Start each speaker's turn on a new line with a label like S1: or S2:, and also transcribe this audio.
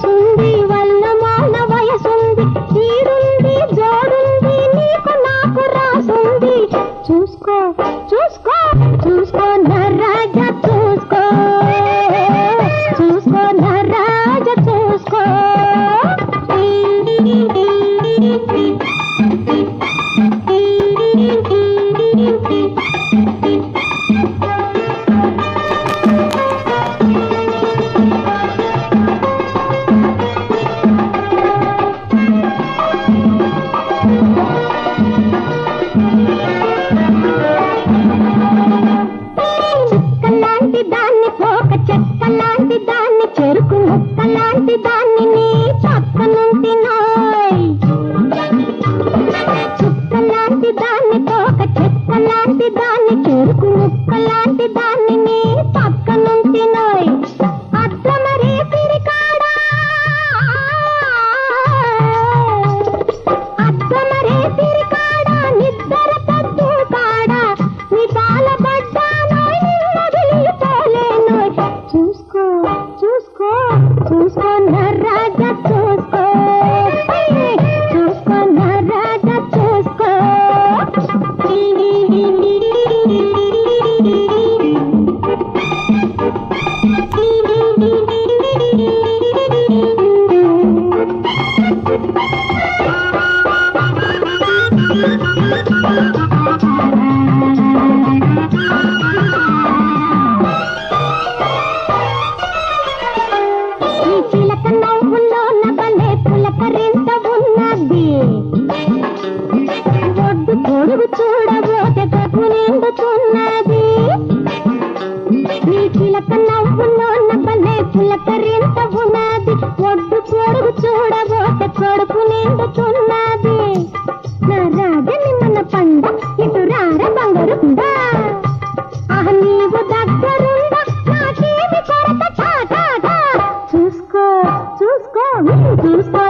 S1: మనసుంది వల్లమాన వయసుంది ఈడుంది జోడుంది నీకు నాకు రాసుంది చూసుకో చూసుకో చూసుకో నా రాజా చూసుకో చూసుకో నా రాజా చూసుకో చిక్కలాంటి దాన్ని పోక చెక్కలాంటి దాన్ని చెరుకు ముక్కలాంటి దాన్ని నీ పక్కనుంటి నాయ్ చుక్కలాంటి దాన్ని పోక చెక్కలాంటి దాన్ని చెరుకు ముక్కలాంటి దాన్ని నీ పక్కనుంటి నాయ్ అద్దమరే పిరికాడా అద్దమరే పిరికాడా నిద్దర తద్దు కాడా నీ తాళబడ్డానో చూసుకో చూసుకో చూసుకో నా రాజా చూసుకో చూసుకో నా రాజా చూసుకో చిలక నవ్వుల్లో నబలే పులకరింత ఉన్నది ఒడ్డు పొడుగు చూడబోతే గగు నిండుతున్నది నీ చిలక నవ్వుల్లో నబలే పులకరింత ఉన్నది ఒడ్డు పొడుగు చూడబోతే కొడుకు నిండుతున్నది నా రాజని మన పండ ఇటు రార బంగారుందా నీవు దగ్గరుందా నాకేమి కొరత చూసుకో చూసుకో చూసుకో